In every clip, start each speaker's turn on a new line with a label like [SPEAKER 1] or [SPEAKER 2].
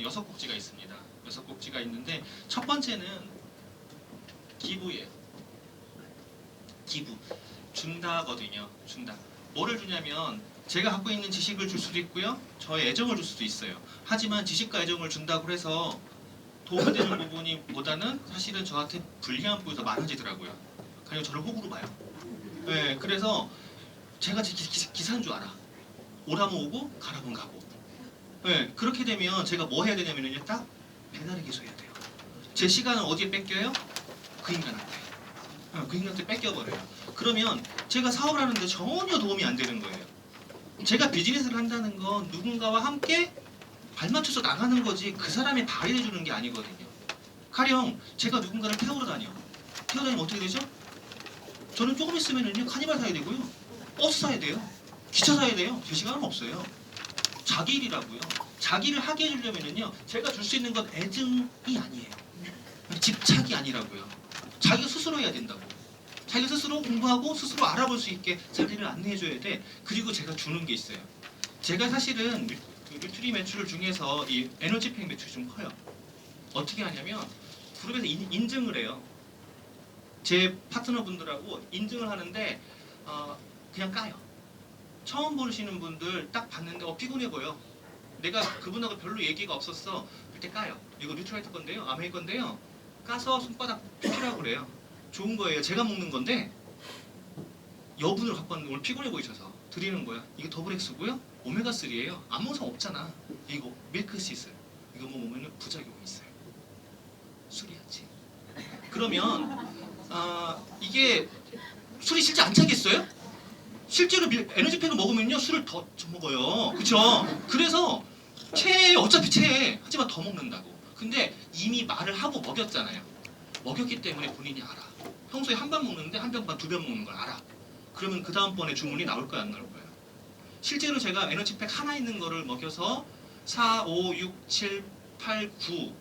[SPEAKER 1] 6곡지가 있습니다. 6곡지가 있는데 첫 번째는 기부예요. 기부. 준다거든요. 준다. 뭐를 주냐면 제가 갖고 있는 지식을 줄 수도 있고요. 저의 애정을 줄 수도 있어요. 하지만 지식과 애정을 준다고 해서 도움이 되는 부분이 보다는 사실은 저한테 불리한 부분이 더 많아지더라고요. 그냥 저를 호구로 봐요. 네, 그래서 제가 기사인 줄 알아. 오라면 오고 가라면 가고. 네, 그렇게 되면 제가 뭐 해야 되냐면요, 딱 배달의 기소해야 돼요. 제 시간을 어디에 뺏겨요? 그 인간한테. 그 인간한테 뺏겨버려요. 그러면 제가 사업을 하는데 전혀 도움이 안 되는 거예요. 제가 비즈니스를 한다는 건 누군가와 함께 발맞춰서 나가는 거지 그 사람이 발휘해 주는 게 아니거든요. 가령 제가 누군가를 태우러 다녀. 태워다니면 어떻게 되죠? 저는 조금 있으면은요, 카니발 사야 되고요, 버스 사야 돼요, 기차 사야 돼요. 제 시간은 없어요. 자기 일이라고요. 자기 일을 하게 해주려면은요, 제가 줄 수 있는 건 애증이 아니에요. 집착이 아니라고요. 자기가 스스로 해야 된다고. 자기가 스스로 공부하고 스스로 알아볼 수 있게 자기를 안내해줘야 돼. 그리고 제가 주는 게 있어요. 제가 사실은 리트리 매출 중에서 이 에너지팩 매출이 좀 커요. 어떻게 하냐면 그룹에서 인증을 해요. 제 파트너분들하고 인증을 하는데 그냥 까요. 처음 보시는 분들 딱 봤는데 피곤해 보여. 내가 그분하고 별로 얘기가 없었어. 그때 까요. 이거 뉴트라이트 건데요, 아메이 건데요, 까서 손바닥 피라고 그래요. 좋은 거예요. 제가 먹는 건데 여분을 갖고 왔는데 오늘 피곤해 보이셔서 드리는 거야. 이거 더블 X고요, 오메가3예요. 아무 상관 없잖아. 이거 밀크시슬, 이거 뭐 먹으면 부작용이 있어요. 술이야지. 그러면 이게 술이 실제 안 차겠어요? 실제로 에너지팩을 먹으면요, 술을 더 먹어요. 그쵸? 그래서 체해, 어차피 체해. 하지만 더 먹는다고. 근데 이미 말을 하고 먹였잖아요. 먹였기 때문에 본인이 알아. 평소에 한 번 먹는데 한 병 반, 두 병 먹는 걸 알아. 그러면 그 다음번에 주문이 나올 거야, 안 나올 거야? 실제로 제가 에너지팩 하나 있는 거를 먹여서 4, 5, 6, 7, 8, 9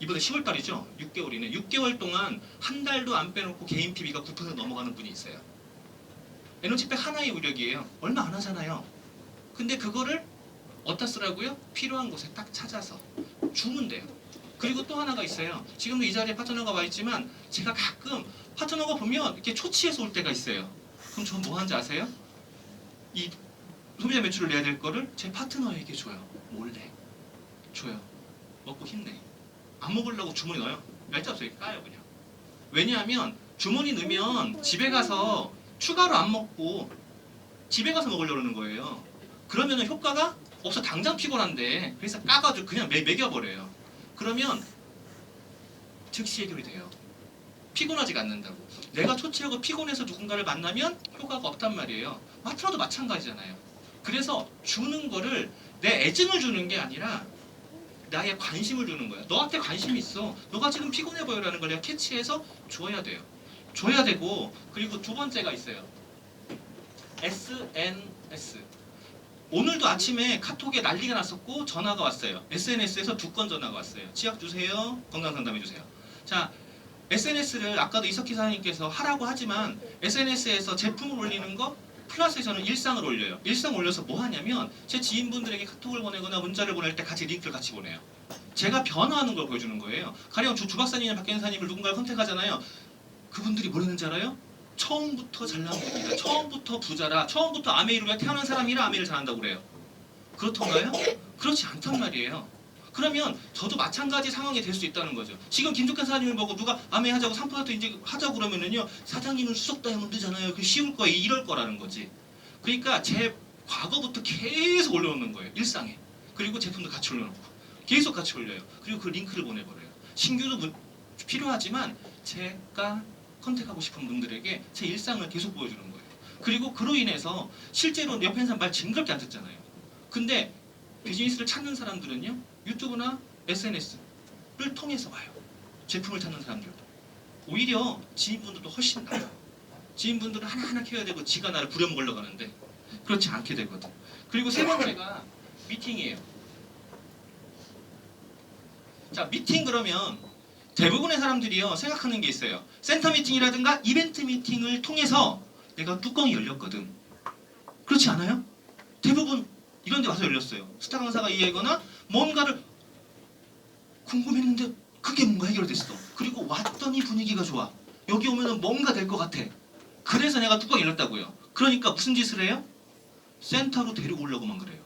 [SPEAKER 1] 이번에 10월달이죠? 6개월이네. 6개월 동안 한 달도 안 빼놓고 개인 PB가 9% 넘어가는 분이 있어요. 에너지팩 하나의 위력이에요. 얼마 안 하잖아요. 근데 그거를 어디다 쓰라고요? 필요한 곳에 딱 찾아서 주면 돼요. 그리고 또 하나가 있어요. 지금도 이 자리에 파트너가 와 있지만 제가 가끔 파트너가 보면 이렇게 초치해서 올 때가 있어요. 그럼 저 뭐 하는지 아세요? 이 소비자 매출을 내야 될 거를 제 파트너에게 줘요. 몰래 줘요. 먹고 힘내. 안 먹으려고 주머니 넣어요. 얄짤없어요. 까요 그냥. 왜냐하면 주머니 넣으면 집에 가서 추가로 안 먹고 집에 가서 먹으려고 하는 거예요. 그러면 효과가 없어. 당장 피곤한데 그래서 까가지고 그냥 먹여버려요. 그러면 즉시 해결이 돼요. 피곤하지가 않는다고. 내가 초췌하고 피곤해서 누군가를 만나면 효과가 없단 말이에요. 파트너도 마찬가지잖아요. 그래서 주는 거를 내 애증을 주는 게 아니라 나의 관심을 주는 거야. 너한테 관심이 있어. 너가 지금 피곤해 보여라는 걸 내가 캐치해서 줘야 돼요. 줘야 되고, 그리고 두 번째가 있어요. SNS. 오늘도 아침에 카톡에 난리가 났었고 전화가 왔어요. SNS에서 2건 전화가 왔어요. 치약 주세요. 건강상담해 주세요. 자, SNS를 아까도 이석희 사장님께서 하라고 하지만 SNS에서 제품을 올리는 거 플러스 저는 일상을 올려요. 일상 올려서 뭐 하냐면 제 지인분들에게 카톡을 보내거나 문자를 보낼 때 같이 링크를 같이 보내요. 제가 변화하는 걸 보여주는 거예요. 가령 주 박사님이나 박 변호사님을 누군가를 선택하잖아요. 그분들이 뭐 했는지 알아요? 처음부터 잘난 겁니다. 처음부터 부자라, 처음부터 아메이로 태어난 사람이라 아메이를 잘한다고 그래요. 그렇던가요? 그렇지 않단 말이에요. 그러면 저도 마찬가지 상황이 될 수 있다는 거죠. 지금 김종현 사장님을 보고 누가 아메이 하자고 3% 이제 하자고 그러면은요, 사장님은 수석 다이아몬드잖아요. 그 쉬울 거야. 이럴 거라는 거지. 그러니까 제 과거부터 계속 올려놓는 거예요. 일상에. 그리고 제품도 같이 올려놓고 계속 같이 올려요. 그리고 그 링크를 보내버려요. 신규도 필요하지만 제가 컨택하고 싶은 분들에게 제 일상을 계속 보여주는 거예요. 그리고 그로 인해서 실제로 옆에 있는 사람 말 징그럽게 안 듣잖아요. 근데 비즈니스를 찾는 사람들은요, 유튜브나 SNS를 통해서 와요. 제품을 찾는 사람들도. 오히려 지인분들도 훨씬 나아요. 지인분들은 하나하나 키워야 되고 지가 나를 부려먹으려고 하는데 그렇지 않게 되거든. 그리고 세 번째가 미팅이에요. 자, 미팅 그러면 대부분의 사람들이요 생각하는 게 있어요. 센터 미팅이라든가 이벤트 미팅을 통해서 내가 뚜껑이 열렸거든. 그렇지 않아요? 대부분 이런 데 와서 열렸어요. 스타 강사가 이해하거나 뭔가를 궁금했는데 그게 뭔가 해결됐어. 그리고 왔더니 분위기가 좋아. 여기 오면은 뭔가 될 것 같아. 그래서 내가 뚜껑 열렸다고요. 그러니까 무슨 짓을 해요? 센터로 데리고 오려고만 그래요.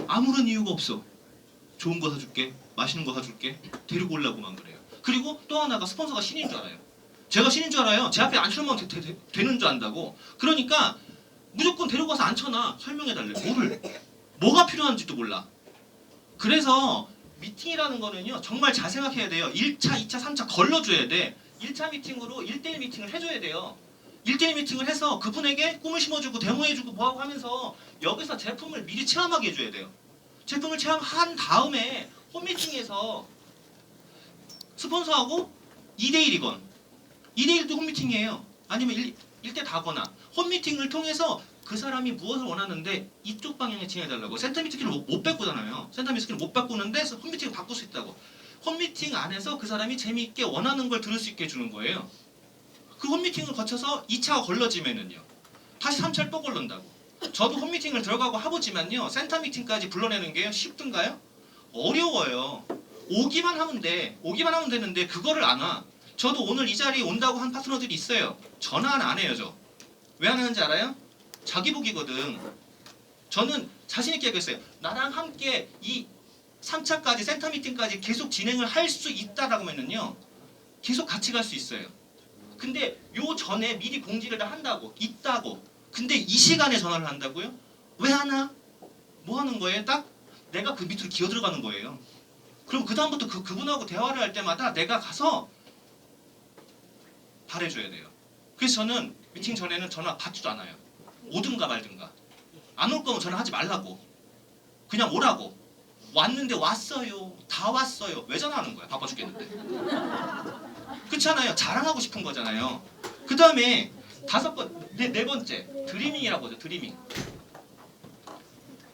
[SPEAKER 1] 아무런 이유가 없어. 좋은 거 사줄게, 맛있는 거 사줄게, 데리고 오려고만 그래요. 그리고 또 하나가 스폰서가 신인 줄 알아요. 제가 신인 줄 알아요. 제 앞에 앉혀놓으면 되는 줄 안다고. 그러니까 무조건 데리고 가서 앉혀놔. 설명해달래. 뭐를? 뭐가 필요한지도 몰라. 그래서 미팅이라는 거는요, 정말 잘 생각해야 돼요. 1차, 2차, 3차 걸러줘야 돼. 1차 미팅으로 1대1 미팅을 해줘야 돼요. 1대1 미팅을 해서 그분에게 꿈을 심어주고 데모해주고 뭐하고 하면서 여기서 제품을 미리 체험하게 해줘야 돼요. 제품을 체험한 다음에 홈미팅에서 스폰서하고 2대1이건 2대1도 홈미팅이에요. 아니면 1대 다거나 홈미팅을 통해서 그 사람이 무엇을 원하는데 이쪽 방향에 진행해달라고. 센터 미팅을 못 바꾸잖아요. 센터 미팅을 못 바꾸는데 홈미팅을 바꿀 수 있다고. 홈미팅 안에서 그 사람이 재미있게 원하는 걸 들을 수 있게 해주는 거예요. 그 홈미팅을 거쳐서 2차가 걸러지면은요, 다시 3차를 또 걸른다고. 저도 홈미팅을 들어가고 해보지만요, 센터 미팅까지 불러내는 게 쉽던가요? 어려워요. 오기만 하면 돼. 오기만 하면 되는데 그거를 안 와. 저도 오늘 이 자리에 온다고 한 파트너들이 있어요. 전화는 안 해요, 저. 왜 안 하는지 알아요? 자기 복이거든. 저는 자신 있게 얘기했어요. 나랑 함께 이 3차까지 센터 미팅까지 계속 진행을 할 수 있다라고 하면요, 계속 같이 갈 수 있어요. 근데 요 전에 미리 공지를 다 한다고, 있다고. 근데 이 시간에 전화를 한다고요? 왜 하나? 뭐 하는 거예요? 딱 내가 그 밑으로 기어 들어가는 거예요. 그럼 그 다음부터 그분하고 대화를 할 때마다 내가 가서 잘해줘야 돼요. 그래서 저는 미팅 전에는 전화 받지도 않아요. 오든가 말든가. 안 올 거면 전화하지 말라고. 그냥 오라고. 왔는데 왔어요. 다 왔어요. 왜 전화하는 거야? 바빠 죽겠는데. 그렇잖아요. 자랑하고 싶은 거잖아요. 그 다음에 네 번째 드리밍이라고 하죠. 드리밍.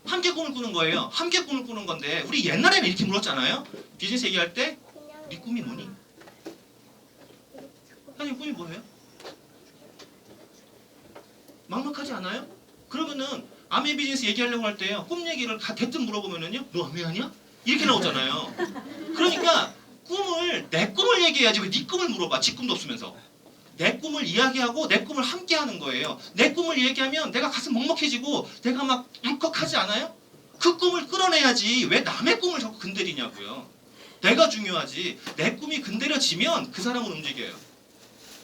[SPEAKER 1] 함께 꿈을 꾸는 거예요. 함께 꿈을 꾸는 건데 우리 옛날에는 이렇게 물었잖아요. 비즈니스 얘기할 때 네 꿈이 뭐니? 사장님 꿈이 뭐예요? 막막하지 않아요? 그러면은 아메 비즈니스 얘기하려고 할 때요, 꿈 얘기를 대뜸 물어보면은요, 너 아메 아니야? 이렇게 나오잖아요. 그러니까 내 꿈을 얘기해야지 왜 네 꿈을 물어봐. 지 꿈도 없으면서. 내 꿈을 이야기하고 내 꿈을 함께 하는 거예요. 내 꿈을 얘기하면 내가 가슴 먹먹해지고 내가 막 울컥하지 않아요? 그 꿈을 끌어내야지 왜 남의 꿈을 자꾸 건드리냐고요. 내가 중요하지. 내 꿈이 건드려지면 그 사람은 움직여요.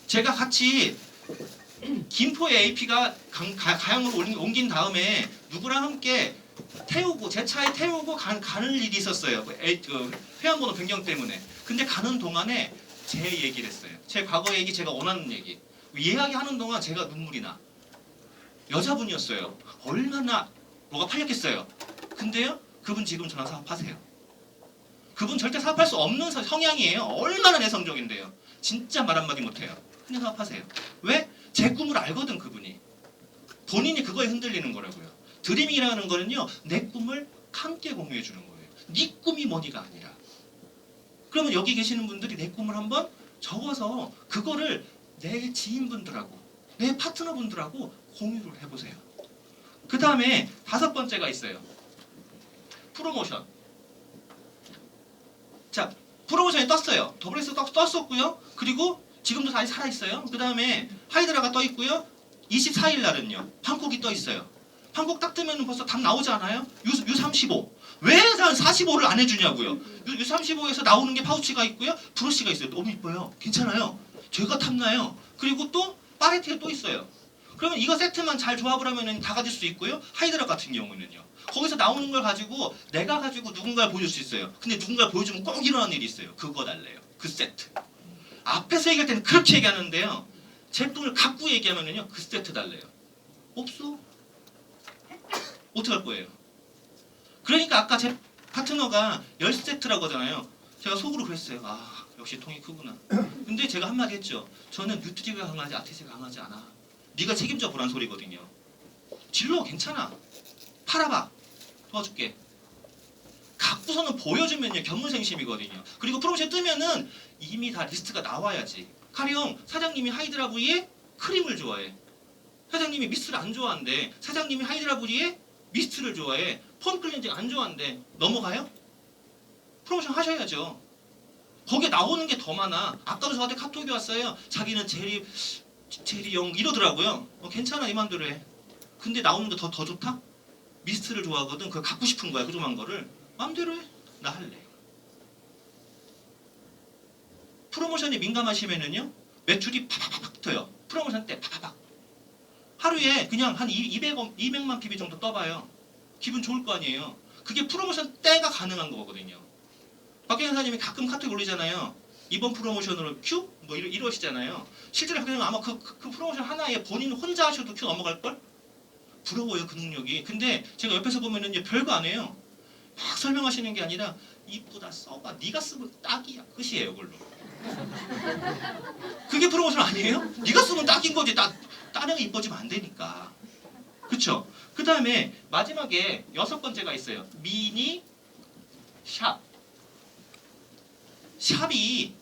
[SPEAKER 1] 제가 같이 김포의 AP가 가양으로 옮긴 다음에 누구랑 함께 태우고 제 차에 태우고 가는 일이 있었어요. 회원번호 변경 때문에. 근데 가는 동안에 제 얘기를 했어요. 제 과거 얘기, 제가 원하는 얘기. 이야기하는 동안 제가 눈물이 나. 여자분이었어요. 얼마나 뭐가 팔렸겠어요. 근데요, 그분 지금 저랑 사업하세요. 그분 절대 사업할 수 없는 성향이에요. 얼마나 내성적인데요. 진짜 말 한마디 못해요. 그냥 사업하세요. 왜? 제 꿈을 알거든 그분이. 본인이 그거에 흔들리는 거라고요. 드리밍이라는 거는요, 내 꿈을 함께 공유해 주는 거예요. 네 꿈이 뭐니가 아니라. 그러면 여기 계시는 분들이 내 꿈을 한번 적어서 그거를 내 지인분들하고 내 파트너분들하고 공유를 해보세요. 그 다음에 5번째가 있어요. 프로모션. 자, 프로모션이 떴어요. WS 떴었고요. 그리고 지금도 다시 살아있어요. 그 다음에 하이드라가 떠있고요. 24일 날은요, 팡콕이 떠있어요. 팡콕 딱 뜨면 벌써 답 나오지 않아요? U35. 왜 45를 안 해주냐고요. U35에서 나오는 게 파우치가 있고요. 브러쉬가 있어요. 너무 이뻐요. 괜찮아요. 제가 탐나요. 그리고 또 파레트가 또 있어요. 그러면 이거 세트만 잘 조합을 하면 다 가질 수 있고요. 하이드라 같은 경우는요, 거기서 나오는 걸 가지고 내가 가지고 누군가를 보여줄 수 있어요. 근데 누군가를 보여주면 꼭 일어나는 일이 있어요. 그거 달래요. 그 세트. 앞에서 얘기할 때는 그렇게 얘기하는데요, 제품을 갖고 얘기하면요, 그 세트 달래요. 없어. 어떡할 거예요? 그러니까 아까 제 파트너가 10세트라고 하잖아요. 제가 속으로 그랬어요. 아, 역시 통이 크구나. 근데 제가 한마디 했죠. 저는 뉴트리가 강하지 아티스가 강하지 않아. 네가 책임져 보란 소리거든요. 질러, 괜찮아. 팔아봐. 도와줄게. 갖고서는 보여주면요, 견문생심이거든요. 그리고 프로모션 뜨면은 이미 다 리스트가 나와야지. 가령 사장님이 하이드라브리에 크림을 좋아해. 사장님이 미스트를 안 좋아한대. 사장님이 하이드라브리에 미스트를 좋아해. 폼 클렌징 안 좋아한대. 넘어가요? 프로모션 하셔야죠. 거기에 나오는 게 더 많아. 아까도 저한테 카톡이 왔어요. 자기는 제리 영 이러더라고요. 괜찮아 이 맘대로 해. 근데 나오는 게 더 좋다? 미스트를 좋아하거든. 그거 갖고 싶은 거야. 그 조그만 거를. 맘대로 해. 나 할래. 프로모션에 민감하시면은요. 매출이 팍팍팍 붙어요. 프로모션 때 팍팍팍. 하루에 그냥 한 200만 PB 정도 떠봐요. 기분 좋을 거 아니에요. 그게 프로모션 때가 가능한 거거든요. 박경현 사장님이 가끔 카톡 올리잖아요. 이번 프로모션으로 큐? 뭐 이러시잖아요. 실제로 박경현 아마 그 프로모션 하나에 본인 혼자 하셔도 큐 넘어갈걸? 부러워요 그 능력이. 근데 제가 옆에서 보면은 이제 별거 안 해요. 막 설명하시는 게 아니라 이쁘다 써봐 네가 쓰면 딱이야 끝이에요 그걸로. 그게 프로모션 아니에요? 네가 쓰면 딱인 거지. 다른 애가 이뻐지면 안 되니까. 그쵸? 그 다음에 마지막에 6번째가 있어요. 미니 샵. 샵이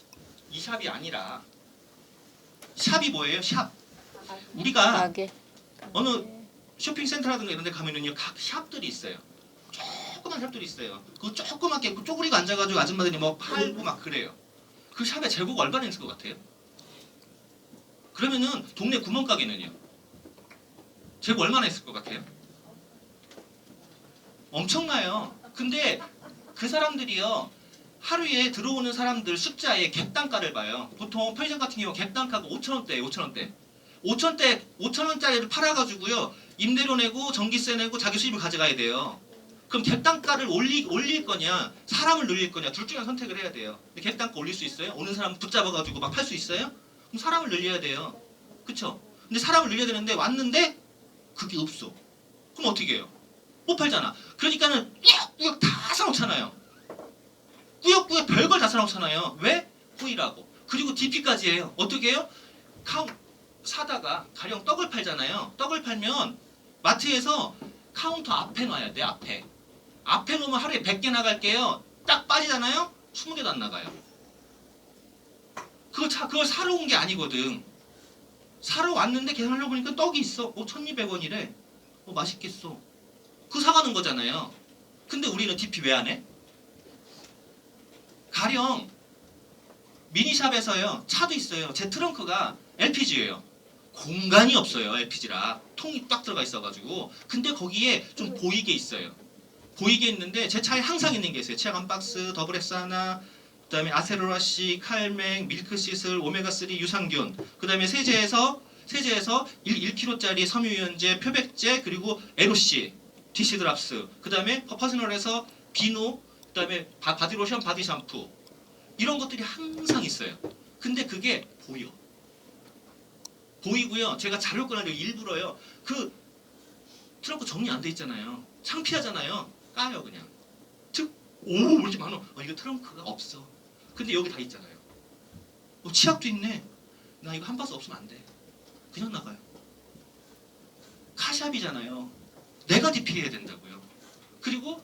[SPEAKER 1] 이 샵이 아니라 샵이 뭐예요? 샵. 우리가
[SPEAKER 2] 가게.
[SPEAKER 1] 어느 쇼핑센터라든가 이런 데 가면은요 각 샵들이 있어요. 조그만 샵들이 있어요. 그 조그맣게 그 쪼그리고 앉아가지고 아줌마들이 뭐 팔고 막 그래요. 그 샵에 재고가 얼마나 있을 것 같아요? 그러면은 동네 구멍가게는요? 재고 얼마나 있을 것 같아요? 엄청나요. 근데 그 사람들이요 하루에 들어오는 사람들 숫자의 객단가를 봐요. 보통 편의점 같은 경우 객단가가 5,000원대예요. 5,000원대. 5,000원짜리를 팔아가지고요 임대료 내고 전기세 내고 자기 수입을 가져가야 돼요. 그럼 객단가를 올릴 거냐 사람을 늘릴 거냐 둘 중에 선택을 해야 돼요. 근데 객단가 올릴 수 있어요? 오는 사람 붙잡아가지고 막 팔 수 있어요? 그럼 사람을 늘려야 돼요. 그쵸? 근데 사람을 늘려야 되는데 왔는데 그게 없어. 그럼 어떻게 해요? 못 팔잖아. 그러니까는 꾸역꾸역 다 사놓잖아요. 꾸역꾸역 별걸 다 사놓잖아요. 왜? 후이라고. 그리고 DP까지 해요. 어떻게 해요? 사다가 가령 떡을 팔잖아요. 떡을 팔면 마트에서 카운터 앞에 놔야 돼. 앞에 놓으면 하루에 100개 나갈게요. 딱 빠지잖아요. 20개도 안 나가요. 그걸 사러 온 게 아니거든. 사러 왔는데 계산하려고 보니까 떡이 있어. 1,200원이래. 맛있겠어. 그거 사가는 거잖아요. 근데 우리는 DP 왜 안 해? 가령 미니샵에서요. 차도 있어요. 제 트렁크가 LPG예요. 공간이 없어요. LPG라. 통이 딱 들어가 있어가지고. 근데 거기에 좀 보이게 있어요. 보이게 있는데 제 차에 항상 있는 게 있어요. 치약 한 박스, 더블 X 하나, 그 다음에 아세로라씨, 칼맥, 밀크시슬, 오메가3 유산균, 그 다음에 세제에서 1kg짜리 섬유유연제, 표백제, 그리고 에로씨, 디시드랍스, 그 다음에 퍼스널에서 비누, 그 다음에 바디로션, 바디 샴푸 이런 것들이 항상 있어요. 근데 그게 보이고요. 제가 자료를 꺼내려 일부러요. 그 트렁크 정리 안 돼 있잖아요. 창피하잖아요. 까요 그냥. 오, 왜 이렇게 많아? 이거 트렁크가 없어. 근데 여기 다 있잖아요. 치약도 있네. 나 이거 한 박스 없으면 안 돼. 그냥 나가요. 카샵이잖아요. 내가 DP해야 된다고요. 그리고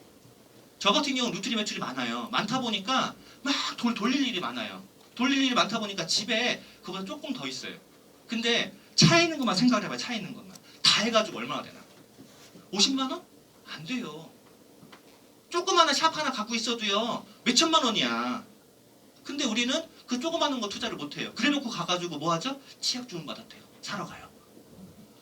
[SPEAKER 1] 저 같은 경우는 누트리 매출이 많아요. 많다 보니까 막 돌릴 일이 많아요. 돌릴 일이 많다 보니까 집에 그보다 조금 더 있어요. 근데 차에 있는 것만 생각을 해봐요. 차에 있는 것만. 다 해가지고 얼마나 되나? 50만 원? 안 돼요. 조그마한 샵 하나 갖고 있어도요. 몇천만 원이야. 근데 우리는 그 조그마한 거 투자를 못해요. 그래놓고 가가지고 뭐 하죠? 치약 주문 받았대요. 사러 가요.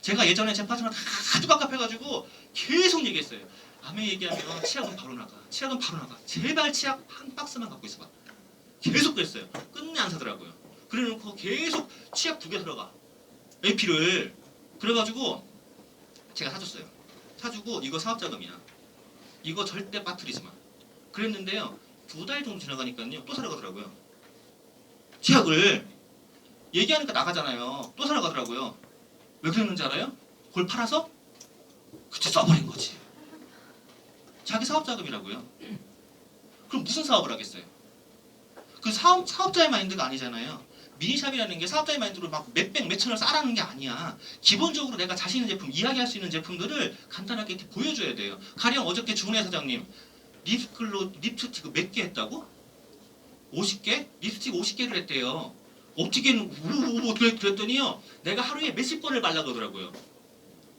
[SPEAKER 1] 제가 예전에 제 파트너 하도 갑갑해가지고 계속 얘기했어요. 남의 얘기하면 치약은 바로 나가. 치약은 바로 나가. 제발 치약 한 박스만 갖고 있어봐. 계속 그랬어요. 끝내 안 사더라고요. 그래놓고 계속 치약 2개 들어가. AP를. 그래가지고 제가 사줬어요. 사주고 이거 사업자금이야. 이거 절대 빠뜨리지 마. 그랬는데요. 2달 정도 지나가니까요. 또 사러 가더라고요. 치약을 얘기하니까 나가잖아요. 또 사러 가더라고요. 왜 그랬는지 알아요? 그걸 팔아서 그때 써버린 거지. 자기 사업자금이라고요. 그럼 무슨 사업을 하겠어요? 그 사업자의 마인드가 아니잖아요. 미니샵이라는 게 사업자의 마인드로 막 몇백 몇천을 싸라는 게 아니야. 기본적으로 내가 자신 있는 제품, 이야기할 수 있는 제품들을 간단하게 이렇게 보여줘야 돼요. 가령 어저께 주은혜 사장님 립스틱 몇 개 했다고? 50개? 립스틱 50개를 했대요. 어떻게 그랬더니요. 내가 하루에 몇십 번을 발라 그러더라고요.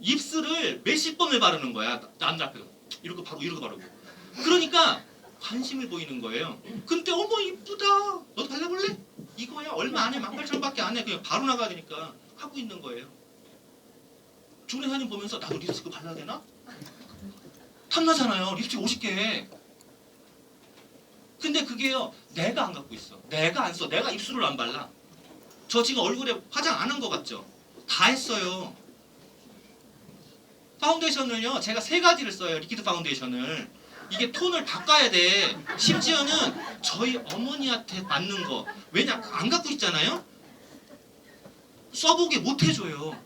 [SPEAKER 1] 입술을 몇십 번을 바르는 거야. 남들 앞에서. 이러고 바르고. 그러니까 관심을 보이는 거예요. 근데 어머 이쁘다. 너도 발라볼래? 이거야. 얼마 안 해. 18,000원밖에 안 해. 그냥 바로 나가야 되니까 하고 있는 거예요. 중래 사진 보면서 나도 립스틱 발라야 되나? 탐나잖아요. 립스틱 50개. 근데 그게요. 내가 안 갖고 있어. 내가 안 써. 내가 입술을 안 발라. 저 지금 얼굴에 화장 안 한 거 같죠? 다 했어요. 파운데이션을요. 제가 3가지를 써요. 리퀴드 파운데이션을. 이게 톤을 바꿔야 돼. 심지어는 저희 어머니한테 맞는 거. 왜냐? 안 갖고 있잖아요. 써보게 못 해줘요.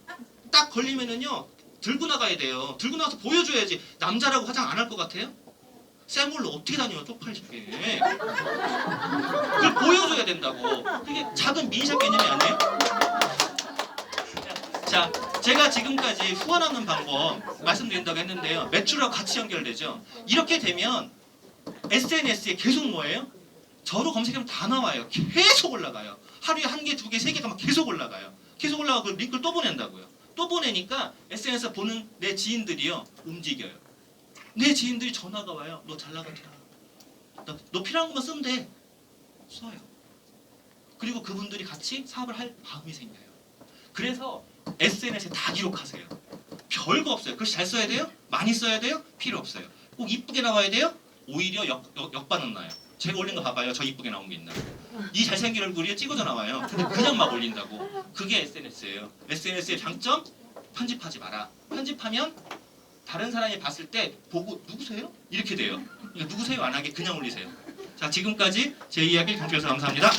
[SPEAKER 1] 딱 걸리면은요. 들고 나가야 돼요. 들고 나가서 보여줘야지. 남자라고 화장 안 할 것 같아요? 쌩얼로 어떻게 다녀요? 쪽팔리게. 그걸 보여줘야 된다고. 그게 작은 미니샵 개념이 아니에요? 자, 제가 지금까지 후원하는 방법 말씀드린다고 했는데요. 매출하고 같이 연결되죠. 이렇게 되면 SNS에 계속 뭐예요? 저로 검색하면 다 나와요. 계속 올라가요. 하루에 1개, 2개, 3개가 막 계속 올라가요. 계속 올라가고 그 링크를 또 보낸다고요. 또 보내니까 SNS 보는 내 지인들이요. 움직여요. 내 지인들이 전화가 와요. 너 잘 나가더라. 너 필요한 것만 쓰면 돼. 써요. 그리고 그분들이 같이 사업을 할 마음이 생겨요. 그래서 SNS에 다 기록하세요. 별거 없어요. 글씨 잘 써야 돼요? 많이 써야 돼요? 필요 없어요. 꼭 이쁘게 나와야 돼요? 오히려 역반응 나요. 제가 올린 거 봐봐요. 저 이쁘게 나온 게 있나요? 이 잘생긴 얼굴이 찍어져 나와요. 근데 그냥 막 올린다고. 그게 SNS예요. SNS의 장점? 편집하지 마라. 편집하면 다른 사람이 봤을 때 보고 누구세요? 이렇게 돼요. 그러니까 누구세요? 안 하게 그냥 올리세요. 자, 지금까지 제 이야기 경주에서 감사합니다.